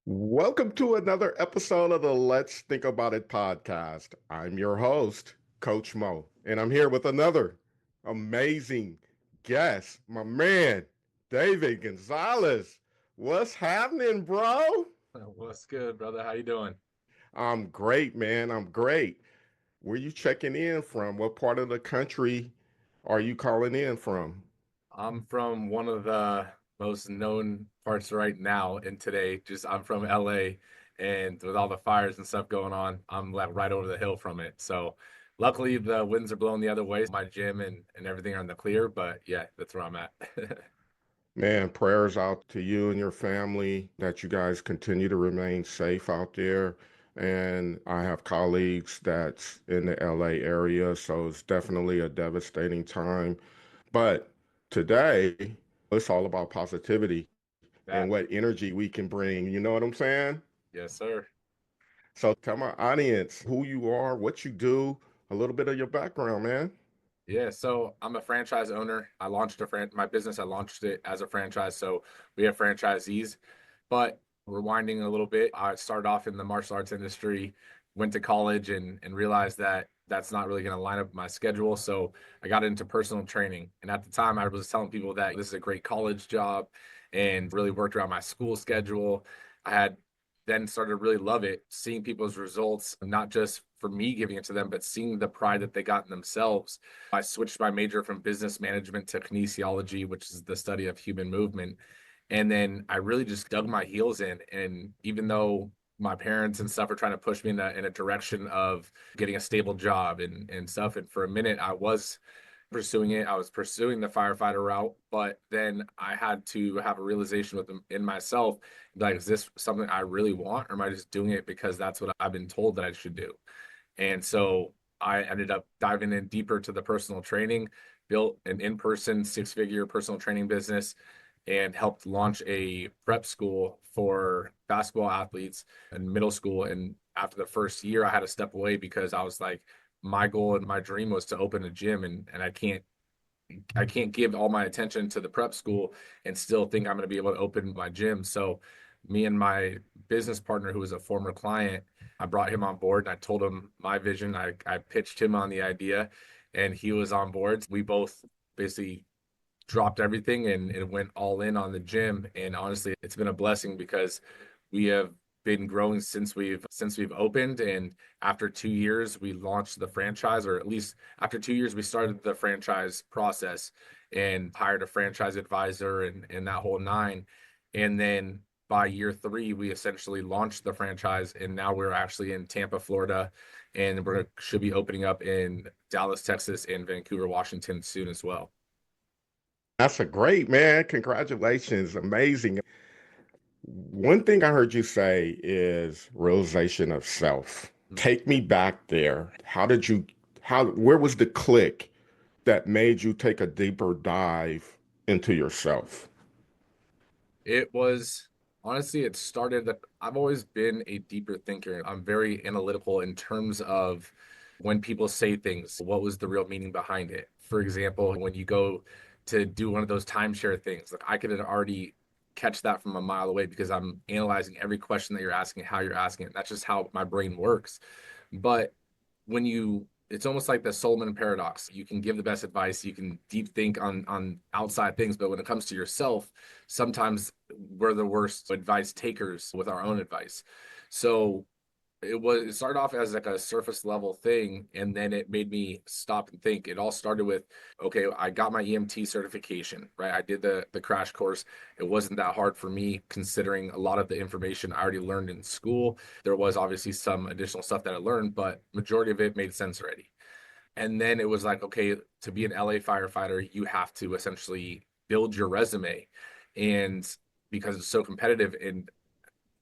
Welcome to another episode of the Let's Think About It podcast. I'm your host, Coach Mo, and I'm here with another amazing guest, my man, Devan Gonzalez. What's happening, bro? What's good, brother? How you doing? I'm great, man. I'm great. Where you checking in from? What part of the country are you calling in from? I'm from one of the most known parts right now and today. Just I'm from LA, and with all the fires and stuff going on, I'm like right over the hill from it. So luckily the winds are blowing the other way. My gym and everything are in the clear, but yeah, that's where I'm at. Man, prayers out to you and your family that you guys continue to remain safe out there. And I have colleagues that's in the LA area, so it's definitely a devastating time. But today, it's all about positivity and That, what energy we can bring. You know what I'm saying? yes, sir. So tell my audience who you are, what you do, a little bit of your background, man. Yeah, so I'm a franchise owner. I launched my business. I launched it as a franchise. So we have franchisees, but rewinding a little bit, I started off in the martial arts industry, went to college and realized that that's not really going to line up with my schedule. So I got into personal training. And at the time, I was telling people that this is a great college job and really worked around my school schedule. I had then started to really love it, seeing people's results, not just for me giving it to them, but seeing the pride that they got in themselves. I switched my major from business management to kinesiology, which is the study of human movement. And then I really just dug my heels in. And even though my parents and stuff are trying to push me in a direction of getting a stable job and stuff, and for a minute I was pursuing it. I was pursuing the firefighter route, but then I had to have a realization in myself, like, is this something I really want, or am I just doing it because that's what I've been told that I should do? And so I ended up diving in deeper to the personal training, built an in-person six-figure personal training business, and helped launch a prep school for basketball athletes in middle school. And after the first year, I had to step away because I was like, my goal and my dream was to open a gym, and I can't give all my attention to the prep school and still think I'm going to be able to open my gym. So me and my business partner, who was a former client, I brought him on board and I told him my vision. I pitched him on the idea and he was on board. We both basically dropped everything and went all in on the gym. And honestly, it's been a blessing because we have been growing since we've opened. And after 2 years, we launched the franchise, or at least after 2 years, we started the franchise process and hired a franchise advisor and that whole nine. And then by year three, we essentially launched the franchise, and now we're actually in Tampa, Florida, and we should be opening up in Dallas, Texas, and Vancouver, Washington soon as well. That's a great man. Congratulations. Amazing. One thing I heard you say is realization of self. Take me back there. Where was the click that made you take a deeper dive into yourself? It was honestly, it started that I've always been a deeper thinker. I'm very analytical in terms of when people say things, what was the real meaning behind it? For example, when you go to do one of those timeshare things, like I could already catch that from a mile away because I'm analyzing every question that you're asking, how you're asking it. That's just how my brain works. But it's almost like the Solomon paradox. You can give the best advice, you can deep think on outside things, but when it comes to yourself, sometimes we're the worst advice takers with our own advice. So it started off as like a surface level thing, and then it made me stop and think. It all started with, okay, I got my EMT certification, right? I did the crash course. It wasn't that hard for me considering a lot of the information I already learned in school. There was obviously some additional stuff that I learned, but majority of it made sense already. And then it was like, okay, to be an LA firefighter, you have to essentially build your resume. And because it's so competitive, and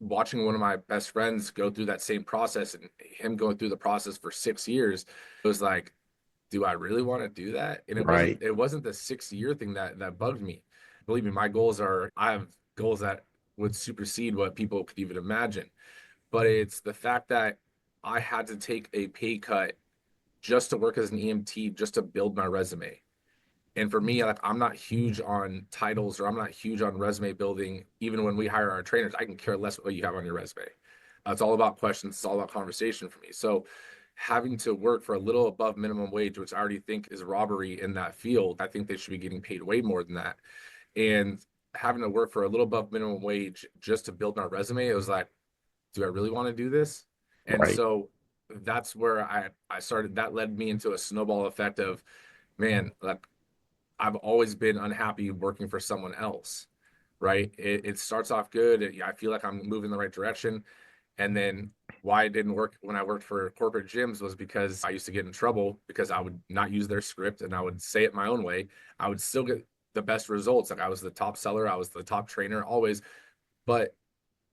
watching one of my best friends go through that same process and him going through the process for 6 years, it was like, do I really want to do that? And it wasn't Right. it wasn't the 6 year thing that bugged me. Believe me, I have goals that would supersede what people could even imagine. But it's the fact that I had to take a pay cut just to work as an EMT, just to build my resume. And for me, like I'm not huge on titles or I'm not huge on resume building. Even when we hire our trainers, I can care less what you have on your resume. It's all about questions. It's all about conversation for me. So having to work for a little above minimum wage, which I already think is robbery in that field, I think they should be getting paid way more than that. And having to work for a little above minimum wage just to build my resume, it was like, do I really want to do this? And Right. so that's where I started. That led me into a snowball effect of, man, like I've always been unhappy working for someone else, right? It starts off good. I feel like I'm moving in the right direction. And then why it didn't work when I worked for corporate gyms was because I used to get in trouble because I would not use their script and I would say it my own way. I would still get the best results. Like I was the top seller, I was the top trainer always, but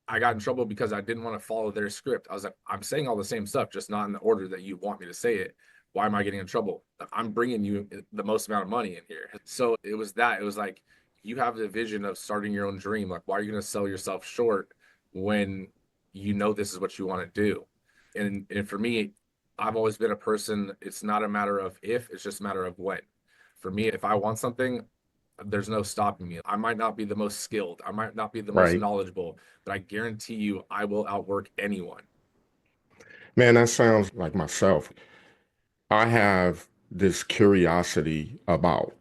I got in trouble because I didn't want to follow their script. I was like, I'm saying all the same stuff, just not in the order that you want me to say it. Why am I getting in trouble? I'm bringing you the most amount of money in here. So it was that. It was like, you have the vision of starting your own dream. Like, why are you going to sell yourself short when you know this is what you want to do? And for me, I've always been a person, it's not a matter of if, it's just a matter of when. For me, if I want something, there's no stopping me. I might not be the most skilled, I might not be the most Right. knowledgeable, but I guarantee you I will outwork anyone. Man, that sounds like myself. I have this curiosity about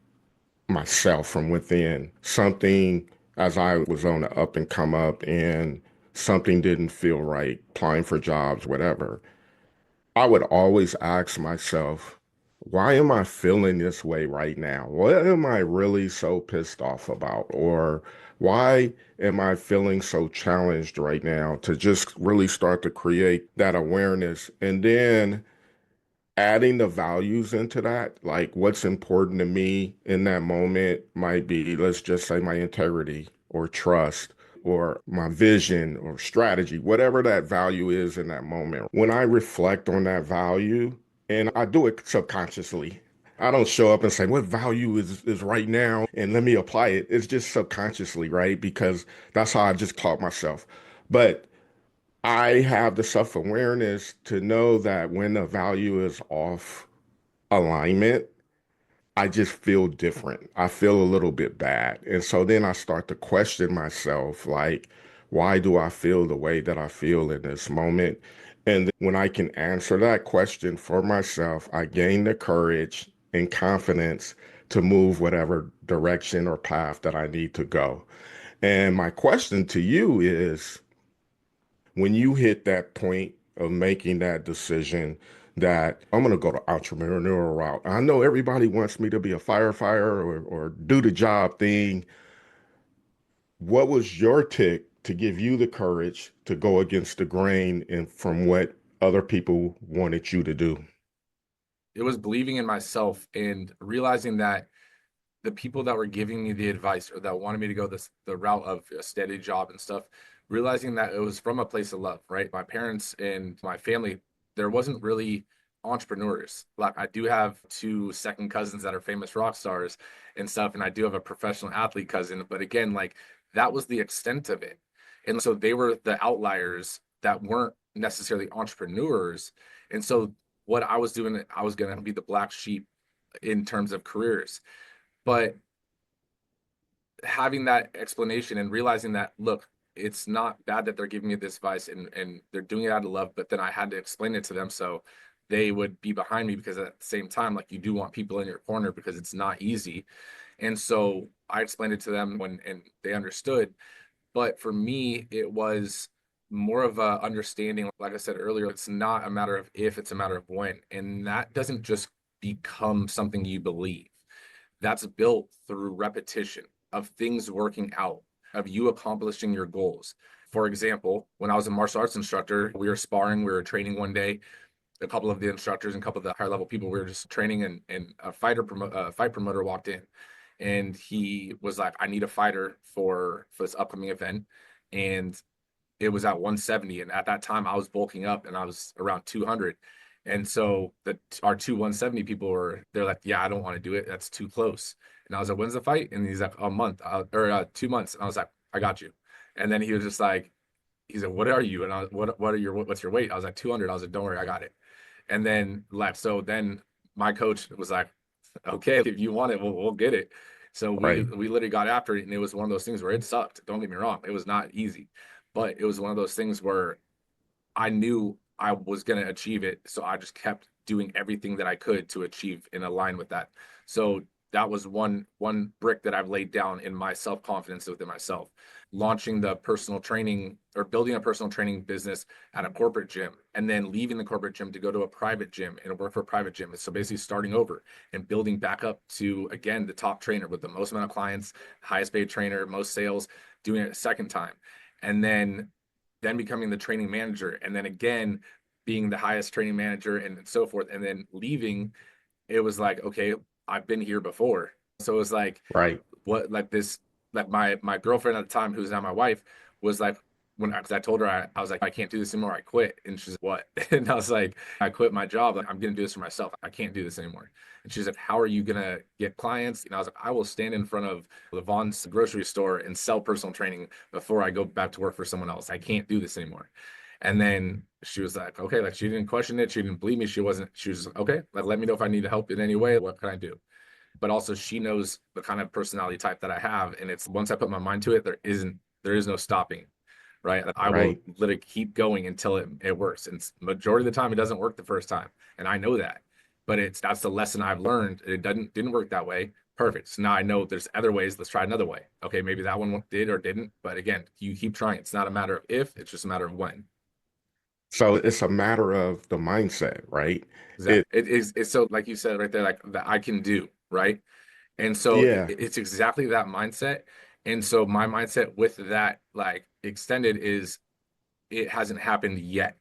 myself from within. Something as I was on the up and come up and something didn't feel right, applying for jobs, whatever. I would always ask myself, why am I feeling this way right now? What am I really so pissed off about? Or why am I feeling so challenged right now to just really start to create that awareness and then adding the values into that, like what's important to me in that moment might be, let's just say my integrity or trust or my vision or strategy, whatever that value is in that moment. When I reflect on that value, and I do it subconsciously, I don't show up and say, what value is right now? And let me apply it. It's just subconsciously, right? Because that's how I just taught myself. But I have the self-awareness to know that when the value is off alignment, I just feel different. I feel a little bit bad. And so then I start to question myself, like, why do I feel the way that I feel in this moment? And when I can answer that question for myself, I gain the courage and confidence to move whatever direction or path that I need to go. And my question to you is, when you hit that point of making that decision that I'm going to go the entrepreneurial route, I know everybody wants me to be a firefighter or do the job thing. What was your tick to give you the courage to go against the grain and from what other people wanted you to do? It was believing in myself and realizing that the people that were giving me the advice or that wanted me to go the route of a steady job and stuff, realizing that it was from a place of love, right? My parents and my family, there wasn't really entrepreneurs. Like I do have two second cousins that are famous rock stars and stuff, and I do have a professional athlete cousin, but again, like that was the extent of it. And so they were the outliers that weren't necessarily entrepreneurs. And so what I was doing, I was going to be the black sheep in terms of careers. But having that explanation and realizing that, look, it's not bad that they're giving me this advice and they're doing it out of love, but then I had to explain it to them so they would be behind me because at the same time, like you do want people in your corner because it's not easy. And so I explained it to them when and they understood. But for me, it was more of a understanding, like I said earlier, it's not a matter of if, it's a matter of when. And that doesn't just become something you believe. That's built through repetition of things working out, of you accomplishing your goals. For example, when I was a martial arts instructor, we were sparring, we were training one day. A couple of the instructors and a couple of the higher level people, we were just training, and a fight promoter walked in, and he was like, "I need a fighter for this upcoming event," and it was at 170, and at that time I was bulking up and I was around 200. And so our two 170 people they're like, yeah, I don't want to do it, that's too close. And I was like, when's the fight? And he's like, a month, or 2 months. And I was like, I got you. And then he was just like, he's like, what are you? And what's your weight? I was like, 200. I was like, don't worry, I got it. And then left. So then my coach was like, Okay, if you want it, we'll get it. So Right. we literally got after it, and it was one of those things where it sucked. Don't get me wrong, it was not easy, but it was one of those things where I knew I was going to achieve it. So I just kept doing everything that I could to achieve and align with that. So that was one brick that I've laid down in my self-confidence within myself. Launching the personal training or building a personal training business at a corporate gym and then leaving the corporate gym to go to a private gym and work for a private gym. So basically starting over and building back up to again the top trainer with the most amount of clients, highest paid trainer, most sales, doing it a second time. And then becoming the training manager, and then again being the highest training manager and so forth, and then leaving. It was like, okay, I've been here before. So it was like, Right. what, like this, like my girlfriend at the time, who's now my wife, was like, when because I told her I was like, I can't do this anymore. I quit. And she's like, what? And I was like, I quit my job. Like, I'm gonna do this for myself. I can't do this anymore. And she's like, how are you gonna get clients? And I was like, I will stand in front of Levon's grocery store and sell personal training before I go back to work for someone else. I can't do this anymore. And then she was like, okay, like she didn't question it. She didn't believe me. She was like, okay, like let me know if I need help in any way. What can I do? But also she knows the kind of personality type that I have. And it's once I put my mind to it, there is no stopping, right? I will Right. literally keep going until it works. And majority of the time it doesn't work the first time. And I know that. But that's the lesson I've learned. It didn't work that way. Perfect. So now I know there's other ways. Let's try another way. Okay, maybe that one did or didn't. But again, you keep trying. It's not a matter of if, it's just a matter of when. So it's a matter of the mindset, right? Exactly. It, It's so like you said right there, like that I can do, right? And so yeah, it's exactly that mindset. And so my mindset with that like extended is it hasn't happened yet.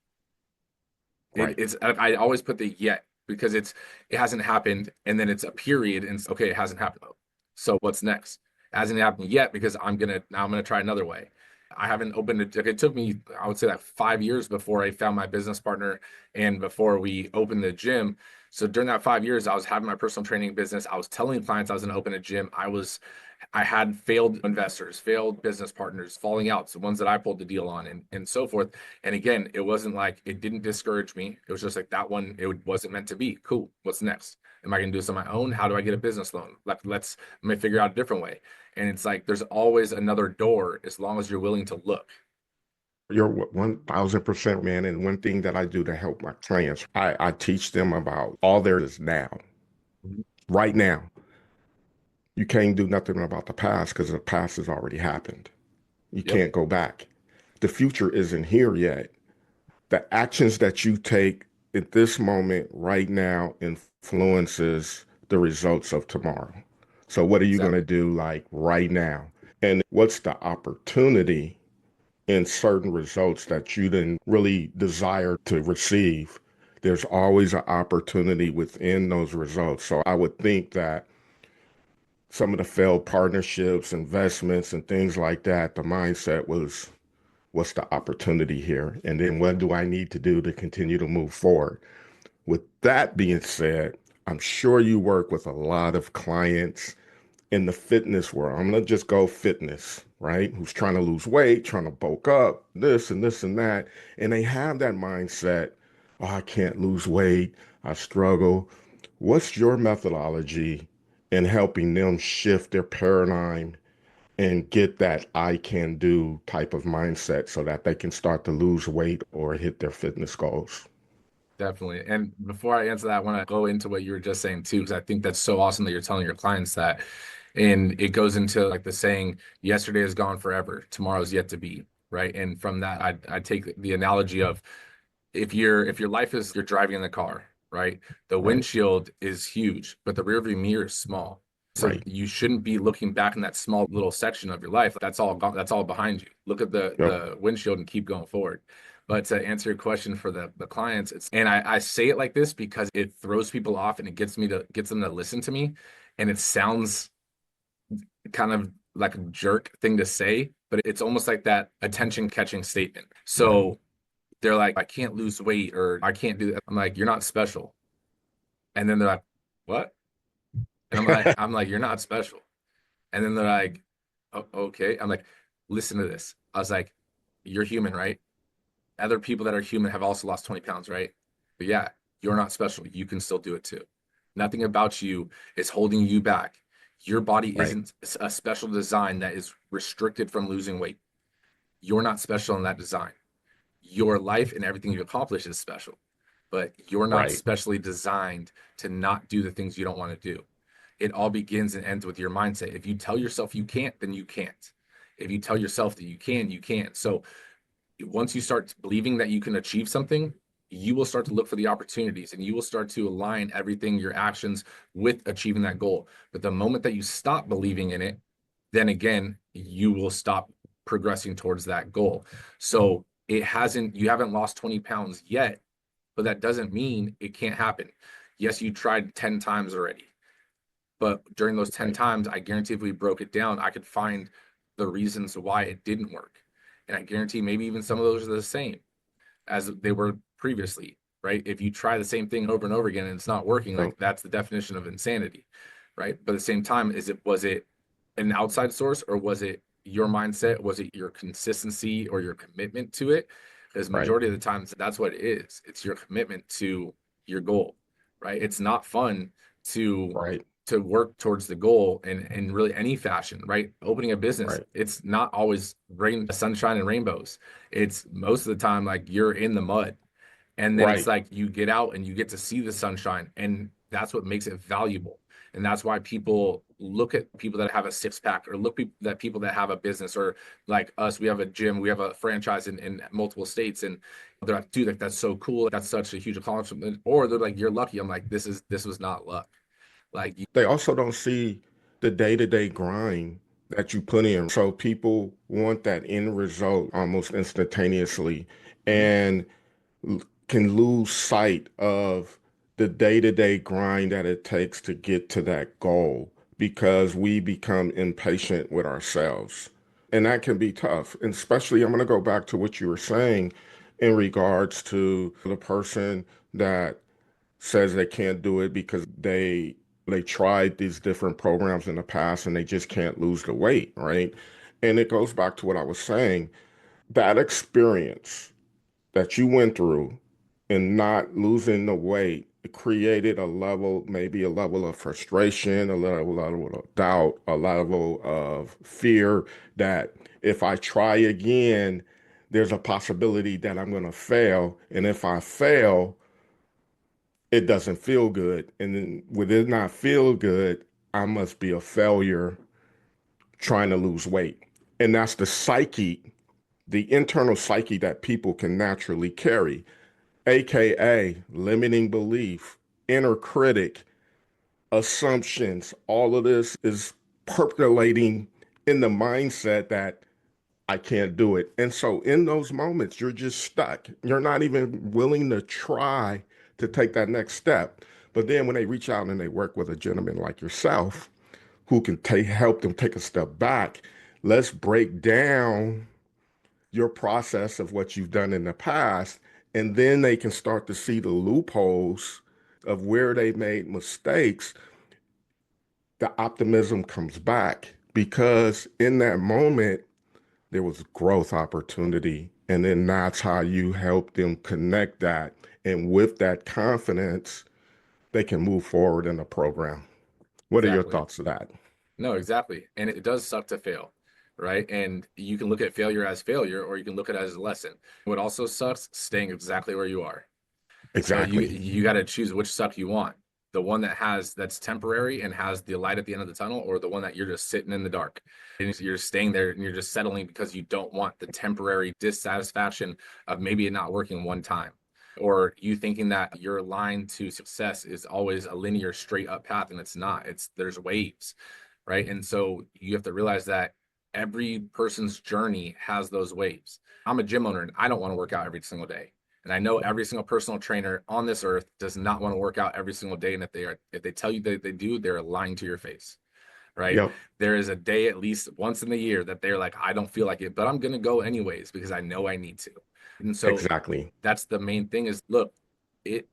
right. It's I always put the yet because it hasn't happened and then it's a period and it's, okay, it hasn't happened. So what's next? It hasn't happened yet because I'm gonna try another way. I haven't opened it. Like, it took me, I would say, like 5 years before I found my business partner and before we opened the gym. So during that 5 years, I was having my personal training business. I was telling clients I was going to open a gym. I had failed investors, failed business partners, falling outs, the ones that I pulled the deal on, and so forth. And again, it wasn't like it didn't discourage me. It was just like that one, it wasn't meant to be. Cool. What's next? Am I going to do this on my own? How do I get a business loan? Like, let me figure out a different way. And it's like there's always another door as long as you're willing to look. You're 1000% man. And one thing that I do to help my clients, I teach them about all there is now, Mhm. right now. You can't do nothing about the past because the past has already happened. You Yep. can't go back. The future isn't here yet. The actions that you take at this moment right now influences the results of tomorrow. So what are you going to Exactly. do like right now? And what's the opportunity in certain results that you didn't really desire to receive? There's always an opportunity within those results. So I would think that some of the failed partnerships, investments, and things like that, the mindset was, what's the opportunity here? And then what do I need to do to continue to move forward? With that being said, I'm sure you work with a lot of clients in the fitness world. I'm going to just go fitness, right? Who's trying to lose weight, trying to bulk up, this and this and that. And they have that mindset, oh, I can't lose weight. I struggle. What's your methodology in helping them shift their paradigm and get that I can do type of mindset so that they can start to lose weight or hit their fitness goals? Definitely. And before I answer that, I want to go into what you were just saying too, because I think that's so awesome that you're telling your clients that. And it goes into like the saying, yesterday is gone forever, tomorrow's yet to be, right? And from that, I take the analogy of if your life is you're driving in the car, right? The Right, windshield is huge, but the rearview mirror is small. So right. you shouldn't be looking back in that small little section of your life. That's all gone, that's all behind you. Look at Yep. the windshield and keep going forward. But to answer your question for the clients, it's and I say it like this because it throws people off and it gets them to listen to me. And it sounds kind of like a jerk thing to say, but it's almost like that attention catching statement. Right. So they're like, I can't lose weight or I can't do that. I'm like, you're not special. And then they're like, what? And I'm like, you're not special. And then they're like, oh, okay. I'm like, listen to this. I was like, you're human, right? Other people that are human have also lost 20 pounds, right? But yeah, you're not special. You can still do it too. Nothing about you is holding you back. Your body Right. isn't a special design that is restricted from losing weight. You're not special in that design. Your life and everything you accomplish is special, but you're not Right. specially designed to not do the things you don't want to do. It all begins and ends with your mindset. If you tell yourself you can't, then you can't. If you tell yourself that you can, you can. So once you start believing that you can achieve something, you will start to look for the opportunities and you will start to align everything, your actions with achieving that goal. But the moment that you stop believing in it, then again, you will stop progressing towards that goal. So you haven't lost 20 pounds yet, but that doesn't mean it can't happen. Yes, you tried 10 times already, but during those 10 Right. times, I guarantee if we broke it down, I could find the reasons why it didn't work. And I guarantee maybe even some of those are the same as they were previously, right? If you try the same thing over and over again and it's not working, like So, that's the definition of insanity, right? But at the same time, was it an outside source or was it your mindset? Was it your consistency or your commitment to it? Because right. majority of the times that's what it is. It's your commitment to your goal, right? It's not fun to Right. work towards the goal in really any fashion, right? Opening a business, Right. it's not always sunshine and rainbows. It's most of the time like you're in the mud. And then it's Right. like you get out and you get to see the sunshine. And that's what makes it valuable. And that's why people look at people that have a six pack or at people that have a business or like us, we have a gym, we have a franchise in multiple states. And they're like, dude, like, that's so cool. That's such a huge accomplishment. Or they're like, you're lucky. I'm like, this was not luck. Like, They also don't see the day-to-day grind that you put in. So people want that end result almost instantaneously mhm, and can lose sight of the day-to-day grind that it takes to get to that goal because we become impatient with ourselves. And that can be tough. And especially, I'm going to go back to what you were saying in regards to the person that says they can't do it because they tried these different programs in the past and they just can't lose the weight, right? And it goes back to what I was saying. That experience that you went through and not losing the weight, it created a level, maybe a level of frustration, level of doubt, a level of fear that if I try again, there's a possibility that I'm going to fail. And if I fail, it doesn't feel good. And then with it not feel good, I must be a failure trying to lose weight. And that's the psyche, the internal psyche that people can naturally carry, AKA limiting belief, inner critic, assumptions. All of this is percolating in the mindset that I can't do it. And so in those moments, you're just stuck. You're not even willing to try to take that next step. But then when they reach out and they work with a gentleman like yourself who can help them take a step back, let's break down your process of what you've done in the past. And then they can start to see the loopholes of where they made mistakes. The optimism comes back because in that moment, there was growth opportunity. And then that's how you help them connect that. And with that confidence, they can move forward in the program. What are your exactly. thoughts of that? No, exactly. And it does suck to fail, right? And you can look at failure as failure, or you can look at it as a lesson. What also sucks, staying exactly where you are. So Exactly. you got to choose which suck you want. The one that's temporary and has the light at the end of the tunnel, or the one that you're just sitting in the dark and you're staying there and you're just settling because you don't want the temporary dissatisfaction of maybe it not working one time. Or you thinking that your line to success is always a linear straight up path, and it's not. There's waves, right? And so you have to realize that every person's journey has those waves. I'm a gym owner and I don't want to work out every single day. And I know every single personal trainer on this earth does not want to work out every single day. And if they tell you that they do, they're lying to your face, right? Yep. There is a day at least once in the year that they're like, I don't feel like it, but I'm going to go anyways because I know I need to. And so Exactly. that's the main thing is look, it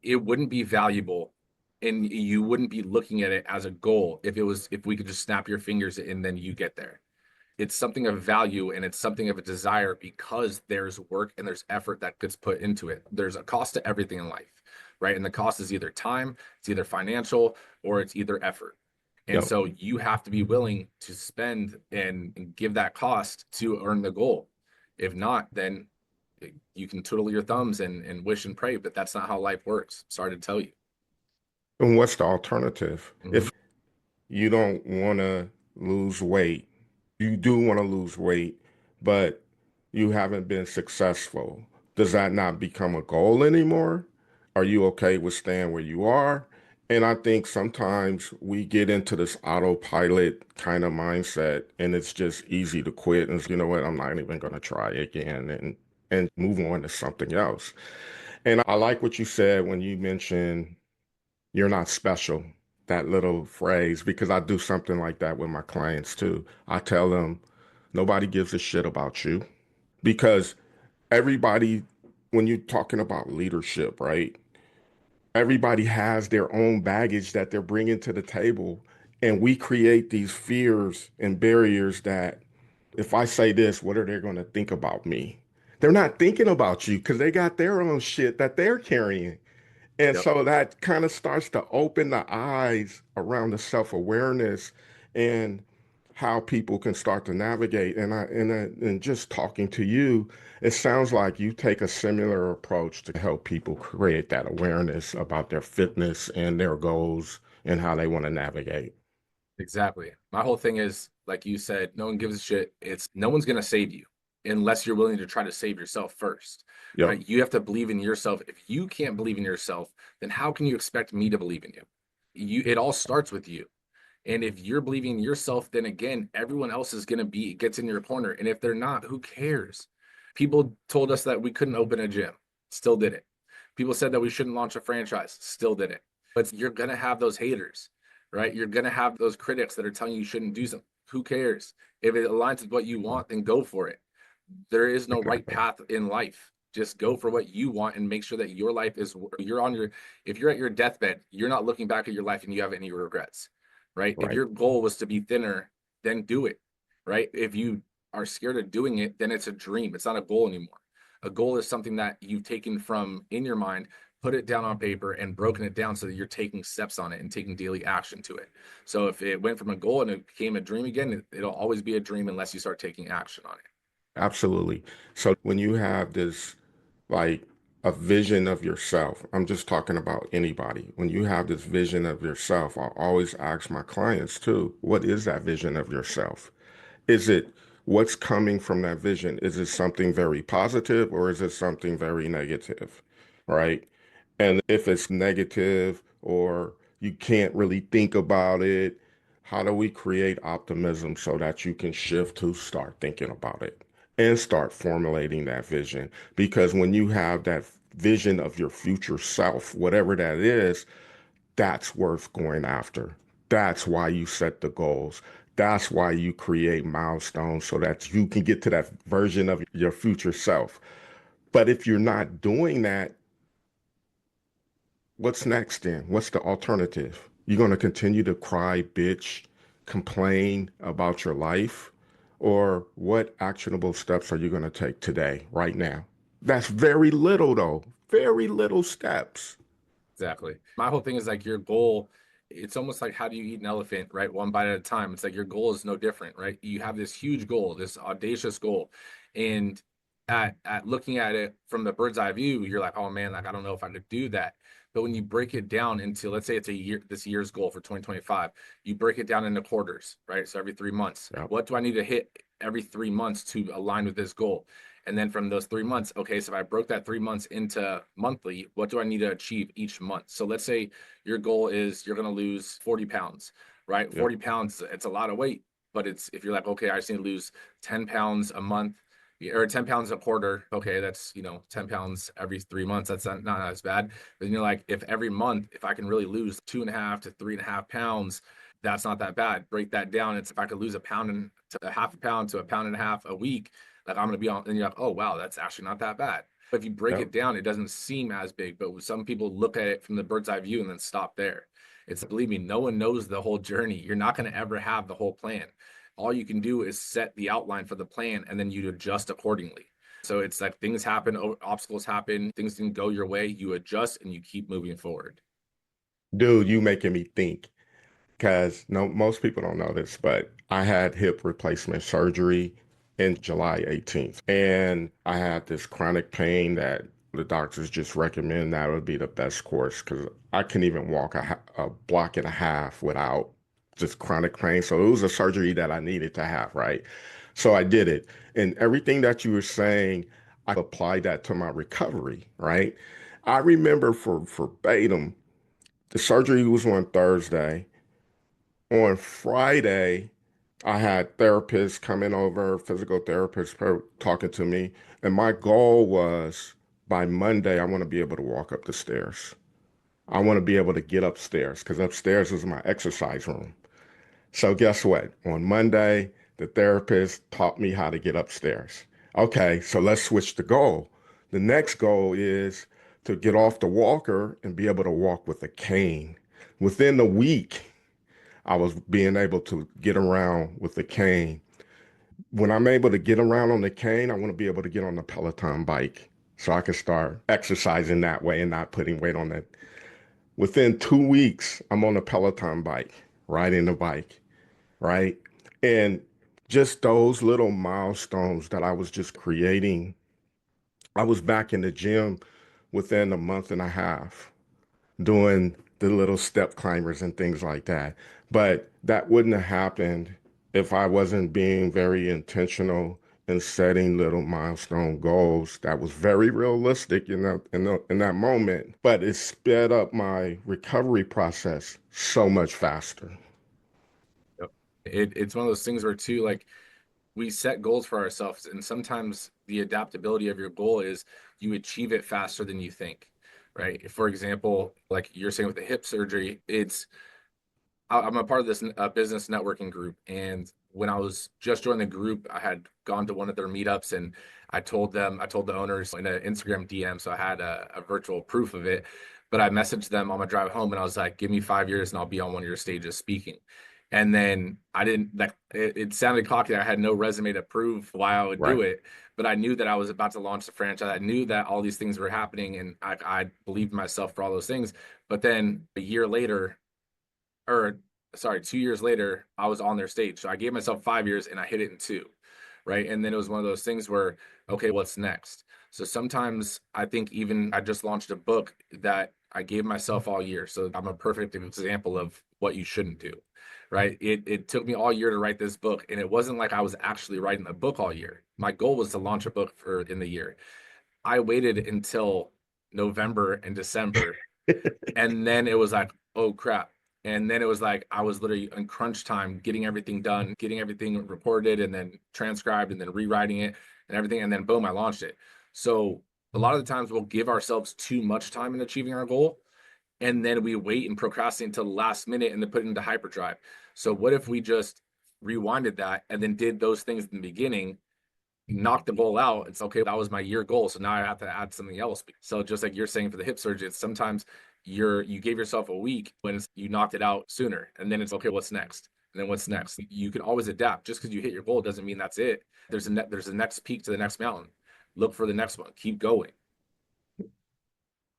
it wouldn't be valuable and you wouldn't be looking at it as a goal if we could just snap your fingers and then you get there. It's something of value and it's something of a desire because there's work and there's effort that gets put into it. There's a cost to everything in life. right? And the cost is either time, it's either financial, or it's either effort. And Yep. so you have to be willing to spend and give that cost to earn the goal. If not, then you can twiddle your thumbs and wish and pray, but that's not how life works. Sorry to tell you. And what's the alternative? Mhm. If you don't want to lose weight, you do want to lose weight, but you haven't been successful, does that not become a goal anymore? Are you okay with staying where you are? And I think sometimes we get into this autopilot kind of mindset, and it's just easy to quit and you know what, I'm not even going to try again and move on to something else. And I like what you said when you mentioned you're not special, that little phrase, because I do something like that with my clients too. I tell them nobody gives a shit about you because everybody, when you're talking about leadership, right? Everybody has their own baggage that they're bringing to the table. And we create these fears and barriers that if I say this, what are they going to think about me? They're not thinking about you because they got their own shit that they're carrying. And Yep. so that kind of starts to open the eyes around the self-awareness and how people can start to navigate. And just talking to you, it sounds like you take a similar approach to help people create that awareness about their fitness and their goals and how they want to navigate. Exactly. My whole thing is, like you said, no one gives a shit. It's no one's going to save you unless you're willing to try to save yourself first, Yep. right? You have to believe in yourself. If you can't believe in yourself, then how can you expect me to believe in you? It all starts with you. And if you're believing in yourself, then again, everyone else is going to gets in your corner. And if they're not, who cares? People told us that we couldn't open a gym, still did it. People said that we shouldn't launch a franchise, still did it. But you're going to have those haters, right? You're going to have those critics that are telling you shouldn't do something. Who cares? If it aligns with what you want, then go for it. There is no right Exactly. path in life. Just go for what you want and make sure that your life is, you're on your, if you're at your deathbed, you're not looking back at your life and you have any regrets, right? If Right. your goal was to be thinner, then do it, right? If you are scared of doing it, then it's a dream. It's not a goal anymore. A goal is something that you've taken from in your mind, put it down on paper and broken it down so that you're taking steps on it and taking daily action to it. So if it went from a goal and it became a dream again, it'll always be a dream unless you start taking action on it. Absolutely. So when you have this, like a vision of yourself, I'm just talking about anybody. When you have this vision of yourself, I always ask my clients too, what is that vision of yourself? Is it what's coming from that vision? Is it something very positive or is it something very negative? Right? And if it's negative or you can't really think about it, how do we create optimism so that you can shift to start thinking about it and start formulating that vision? Because when you have that vision of your future self, whatever that is, that's worth going after. That's why you set the goals. That's why you create milestones so that you can get to that version of your future self. But if you're not doing that, what's next then? What's the alternative? You're going to continue to cry, bitch, complain about your life? Or what actionable steps are you going to take today, right now? That's very little, though. Very little steps. Exactly. My whole thing is like your goal, it's almost like how do you eat an elephant, right? One bite at a time. It's like your goal is no different, right? You have this huge goal, this audacious goal. And at looking at it from the bird's eye view, you're like, oh man, like I don't know if I could do that. But when you break it down into, let's say it's a year, this year's goal for 2025, you break it down into quarters, right? So every 3 months, Yep. what do I need to hit every 3 months to align with this goal? And then from those 3 months, okay, so if I broke that 3 months into monthly, what do I need to achieve each month? So let's say your goal is you're going to lose 40 pounds, right? Yep. 40 pounds, it's a lot of weight, but it's if you're like, okay, I just need to lose 10 pounds a month or 10 pounds a quarter. Okay, that's, 10 pounds every 3 months. That's not as bad. But then you're like, if every month, if I can really lose 2.5 to 3.5 pounds, that's not that bad. Break that down. It's if I could lose a pound and to a half a pound to a pound and a half a week, like I'm going to be on, and you're like, oh, wow, that's actually not that bad. But if you break Yep. it down, it doesn't seem as big. But some people look at it from the bird's eye view and then stop there. It's believe me, no one knows the whole journey. You're not going to ever have the whole plan. All you can do is set the outline for the plan and then you adjust accordingly. So it's like things happen, obstacles happen, things didn't go your way, you adjust and you keep moving forward. Dude, you making me think. Because no, most people don't know this, but I had hip replacement surgery in July 18th. And I had this chronic pain that the doctors just recommend that would be the best course because I couldn't even walk a block and a half without just chronic pain. So it was a surgery that I needed to have, right? So I did it. And everything that you were saying, I applied that to my recovery, right? I remember for verbatim, the surgery was on Thursday. On Friday, I had therapists coming over, physical therapists talking to me, and my goal was by Monday, I want to be able to walk up the stairs. I want to be able to get upstairs because upstairs is my exercise room. So guess what? On Monday, the therapist taught me how to get upstairs. Okay, so let's switch the goal. The next goal is to get off the walker and be able to walk with a cane. Within the week, I was being able to get around with the cane. When I'm able to get around on the cane, I want to be able to get on the Peloton bike so I can start exercising that way and not putting weight on it. Within 2 weeks, I'm on the Peloton bike, riding the bike, right? And just those little milestones that I was just creating, I was back in the gym within a month and a half doing the little step climbers and things like that. But that wouldn't have happened if I wasn't being very intentional and setting little milestone goals that was very realistic in that moment. But it sped up my recovery process so much faster. Yep. It's one of those things where too, like we set goals for ourselves, and sometimes the adaptability of your goal is you achieve it faster than you think, right? For example, like you're saying with the hip surgery, I'm a part of this business networking group, and when I was just joining the group, I had gone to one of their meetups, and I told the owners in an Instagram DM, so I had a virtual proof of it. But I messaged them on my drive home, and I was like, "Give me 5 years, and I'll be on one of your stages speaking." And then I didn't like it sounded cocky. I had no resume to prove why I would do Right. it, but I knew that I was about to launch the franchise. I knew that all these things were happening, and I believed in myself for all those things. But then a year later, or sorry, 2 years later, I was on their stage. So I gave myself 5 years and I hit it in two. Right. And then it was one of those things where, okay, what's next? So sometimes I think even I just launched a book that I gave myself all year. So I'm a perfect example of what you shouldn't do. Right. It took me all year to write this book. And it wasn't like I was actually writing a book all year. My goal was to launch a book in the year. I waited until November and December, and then it was like, oh crap. And then it was like I was literally in crunch time getting everything done, getting everything recorded and then transcribed and then rewriting it and everything. And then boom, I launched it. So a lot of the times we'll give ourselves too much time in achieving our goal. And then we wait and procrastinate until the last minute and then put it into hyperdrive. So what if we just rewinded that and then did those things in the beginning, knock the goal out? It's okay. That was my year goal. So now I have to add something else. So just like you're saying for the hip surgery, it's sometimes you gave yourself a week when you knocked it out sooner. And then it's okay, what's next? And then what's next? You can always adapt. Just because you hit your goal doesn't mean that's it. There's a next peak to the next mountain. Look for the next one. Keep going.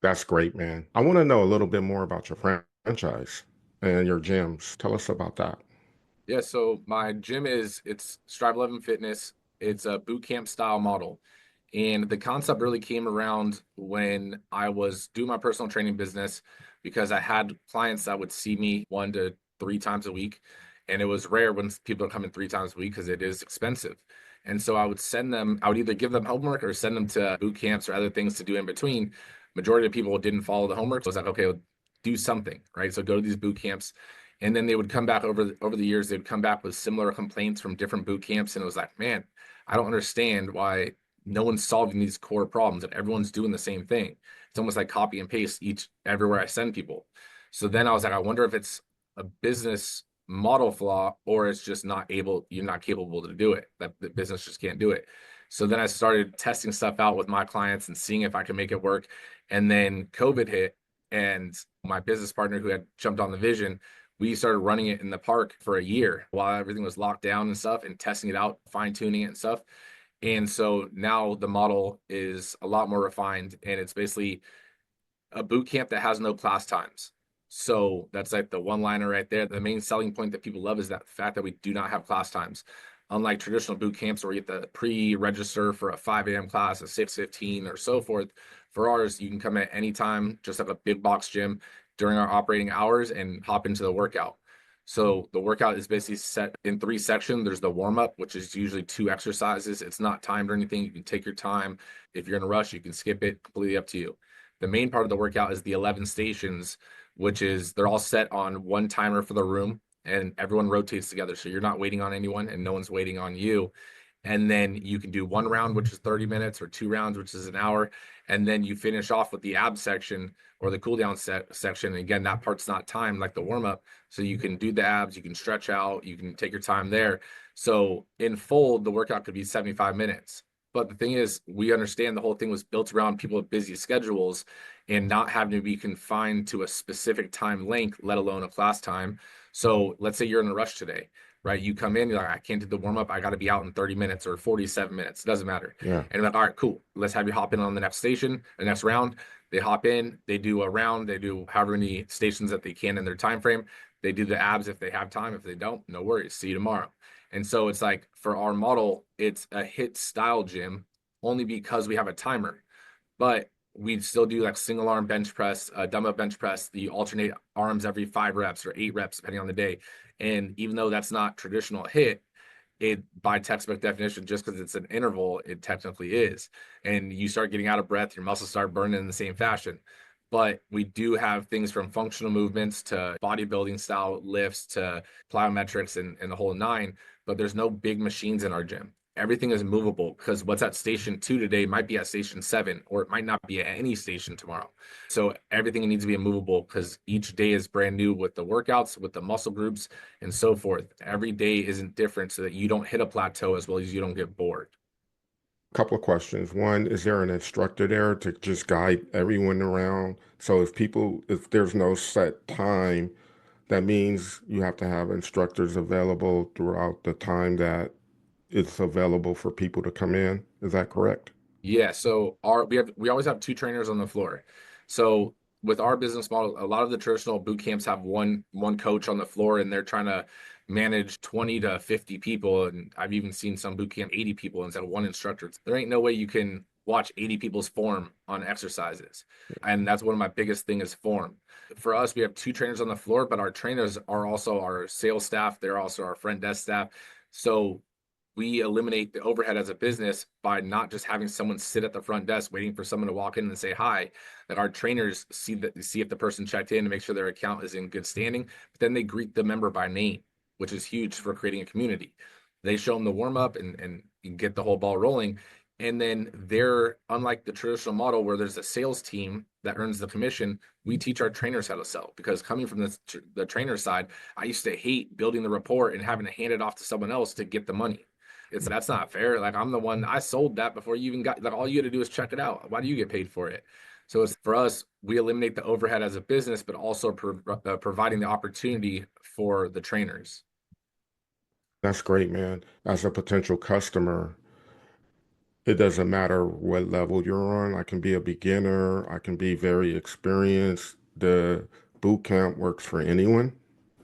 That's great, man. I want to know a little bit more about your franchise and your gyms. Tell us about that. Yeah, so my gym it's Strive 11 Fitness. It's a boot camp style model. And the concept really came around when I was doing my personal training business because I had clients that would see me 1 to 3 times a week. And it was rare when people are coming 3 times a week because it is expensive. And so I would either give them homework or send them to boot camps or other things to do in between. Majority of people didn't follow the homework. So I was like, okay, do something, right? So go to these boot camps. And then they would come back over the years, they'd come back with similar complaints from different boot camps. And it was like, man, I don't understand why no one's solving these core problems and everyone's doing the same thing. It's almost like copy and paste each everywhere I send people. So then I was like, I wonder if it's a business model flaw or it's just you're not capable to do it. That the business just can't do it. So then I started testing stuff out with my clients and seeing if I could make it work. And then COVID hit, and my business partner who had jumped on the vision, we started running it in the park for a year while everything was locked down and stuff and testing it out, fine tuning it and stuff. And so now the model is a lot more refined, and it's basically a boot camp that has no class times. So that's like the one liner right there. The main selling point that people love is that fact that we do not have class times. Unlike traditional boot camps where you have to pre-register for a 5 a.m. class, a 6:15, or so forth, for ours, you can come at any time, just like a big box gym during our operating hours and hop into the workout. So the workout is basically set in 3 sections. There's the warm up, which is usually 2 exercises. It's not timed or anything. You can take your time. If you're in a rush, you can skip it. Completely up to you. The main part of the workout is the 11 stations, which is they're all set on one timer for the room and everyone rotates together. So you're not waiting on anyone and no one's waiting on you. And then you can do 1 round, which is 30 minutes, or 2 rounds, which is an hour. And then you finish off with the ab section or the cool down section. And again, that part's not timed like the warm up. So you can do the abs, you can stretch out, you can take your time there. So in full, the workout could be 75 minutes. But the thing is, we understand the whole thing was built around people with busy schedules and not having to be confined to a specific time length, let alone a class time. So let's say you're in a rush today, right? You come in, you're like, I can't do the warm up. I got to be out in 30 minutes or 47 minutes. It doesn't matter. Yeah. And I'm like, all right, cool. Let's have you hop in on the next station, the next round. They hop in, they do a round, they do however many stations that they can in their time frame. They do the abs if they have time. If they don't, no worries. See you tomorrow. And so it's like for our model, it's a hit style gym only because we have a timer. But we still do like single arm bench press, dumbbell bench press. You alternate arms every 5 reps or 8 reps, depending on the day. And even though that's not traditional hit, it by textbook definition, just because it's an interval, it technically is. And you start getting out of breath, your muscles start burning in the same fashion. But we do have things from functional movements to bodybuilding style lifts to plyometrics and the whole nine. But there's no big machines in our gym. Everything is movable because what's at station 2 today might be at station 7, or it might not be at any station tomorrow. So everything needs to be movable because each day is brand new with the workouts, with the muscle groups, and so forth. Every day isn't different so that you don't hit a plateau as well as you don't get bored. Couple of questions. One, is there an instructor there to just guide everyone around? So if there's no set time, that means you have to have instructors available throughout the time that it's available for people to come in. Is that correct? Yeah, so we always have 2 trainers on the floor. So with our business model, a lot of the traditional boot camps have one coach on the floor and they're trying to manage 20 to 50 people. And I've even seen some boot camp 80 people instead of one instructor. There ain't no way you can watch 80 people's form on exercises. And that's one of my biggest thing is form. For us, we have 2 trainers on the floor, but our trainers are also our sales staff. They're also our front desk staff. So we eliminate the overhead as a business by not just having someone sit at the front desk waiting for someone to walk in and say hi. That our trainers see if the person checked in to make sure their account is in good standing, but then they greet the member by name, which is huge for creating a community. They show them the warm up and get the whole ball rolling. And then they're unlike the traditional model where there's a sales team that earns the commission. We teach our trainers how to sell because coming from the trainer side, I used to hate building the rapport and having to hand it off to someone else to get the money. That's not fair. Like I'm the one I sold that before you even got like all you had to do is check it out. Why do you get paid for it? So it's for us, we eliminate the overhead as a business, but also providing the opportunity for the trainers. That's great, man. As a potential customer, it doesn't matter what level you're on. I can be a beginner, I can be very experienced. The boot camp works for anyone.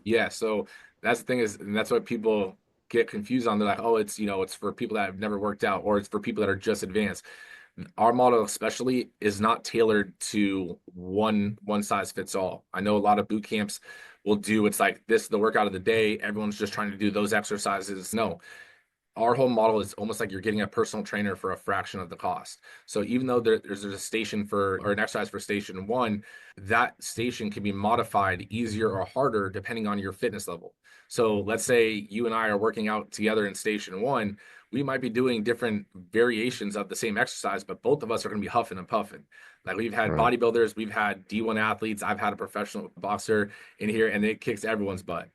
Yeah, so that's the thing is, and that's what people get confused on. They're like, oh, it's for people that have never worked out, or it's for people that are just advanced. Our model especially is not tailored to one size fits all. I know a lot of boot camps will do it's like this the workout of the day. Everyone's just trying to do those exercises. No, our whole model is almost like you're getting a personal trainer for a fraction of the cost. So even though there's a station for or an exercise for station 1, that station can be modified easier or harder depending on your fitness level. So let's say you and I are working out together in station 1, we might be doing different variations of the same exercise, but both of us are going to be huffing and puffing. Like we've had Right. bodybuilders, we've had D1 athletes, I've had a professional boxer in here, and it kicks everyone's butt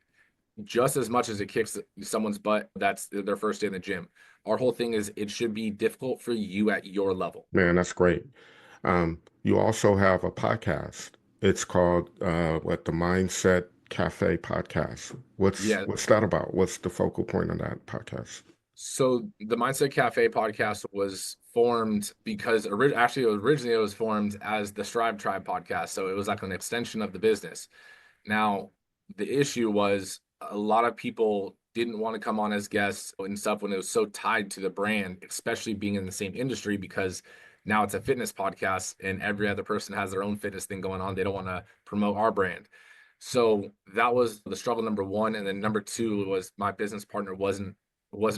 just as much as it kicks someone's butt that's their first day in the gym. Our whole thing is it should be difficult for you at your level. Man, that's great. You also have a podcast. It's called the Mindset Cafe podcast. What's Yeah, what's that about? What's the focal point of that podcast? So the Mindset Cafe podcast was formed because actually originally it was formed as the Strive Tribe podcast. So it was like an extension of the business. Now, the issue was a lot of people didn't want to come on as guests and stuff when it was so tied to the brand, especially being in the same industry, because now it's a fitness podcast and every other person has their own fitness thing going on. They don't want to promote our brand. So that was the struggle number one. And then number two was my business partner wasn't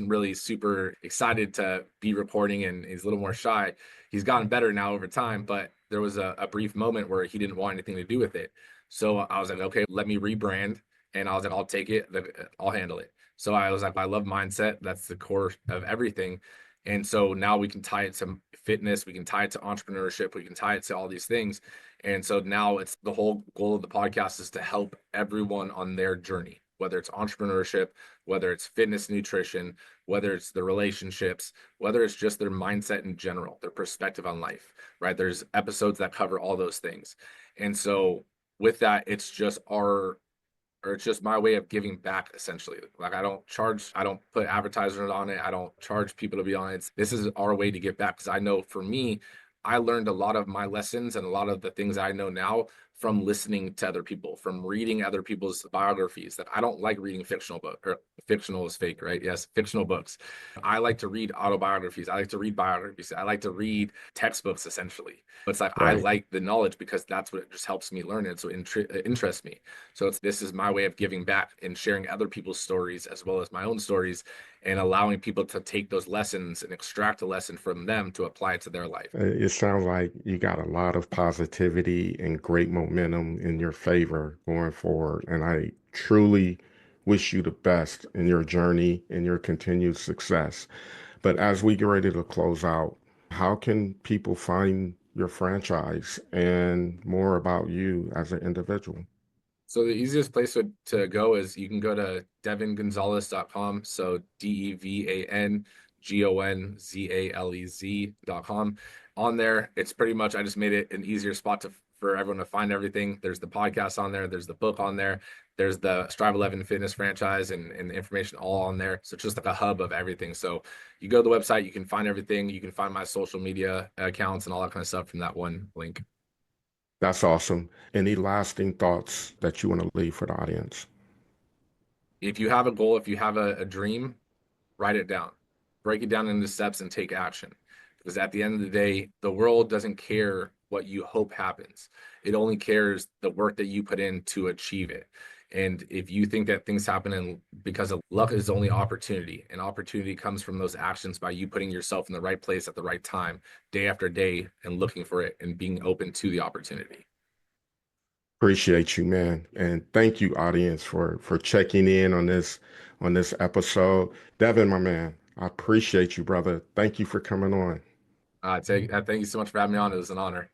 really super excited to be reporting and he's a little more shy. He's gotten better now over time, but there was a brief moment where he didn't want anything to do with it. So I was like, okay, let me rebrand. And I was like, I'll take it, I'll handle it. So I was like, I love mindset. That's the core of everything. And so now we can tie it to fitness, we can tie it to entrepreneurship, we can tie it to all these things. And so now it's the whole goal of the podcast is to help everyone on their journey, whether it's entrepreneurship, whether it's fitness, nutrition, whether it's the relationships, whether it's just their mindset in general, their perspective on life, right? There's episodes that cover all those things. And so with that, it's just my way of giving back essentially. Like I don't put advertisers on it. I don't charge people to be on it. This is our way to give back because I know for me, I learned a lot of my lessons and a lot of the things I know now from listening to other people, from reading other people's biographies. That I don't like reading fictional book or fictional is fake, right? Yes, fictional books. I like to read autobiographies. I like to read biographies. I like to read textbooks essentially. It's like I Right. like the knowledge because that's what it just helps me learn it. So it interests me. So this is my way of giving back and sharing other people's stories as well as my own stories and allowing people to take those lessons and extract a lesson from them to apply it to their life. It sounds like you got a lot of positivity and great momentum in your favor going forward. And I truly wish you the best in your journey and your continued success. But as we get ready to close out, how can people find your franchise and more about you as an individual? So the easiest place to go is you can go to devangonzalez.com. So DevanGonzalez.com. On there, it's pretty much I just made it an easier spot for everyone to find everything. There's the podcast on there, there's the book on there, there's the Strive 11 fitness franchise and the information all on there. So it's just like a hub of everything. So you go to the website, you can find everything. You can find my social media accounts and all that kind of stuff from that one link. That's awesome. Any lasting thoughts that you want to leave for the audience? If you have a goal, if you have a dream, write it down, break it down into steps and take action. Because at the end of the day, the world doesn't care what you hope happens. It only cares the work that you put in to achieve it. And if you think that things happen and because of luck is only opportunity, and opportunity comes from those actions by you putting yourself in the right place at the right time, day after day, and looking for it and being open to the opportunity. Appreciate you, man. And thank you, audience, for checking in on this episode. Devin, my man, I appreciate you, brother. Thank you for coming on. Thank you so much for having me on. It was an honor.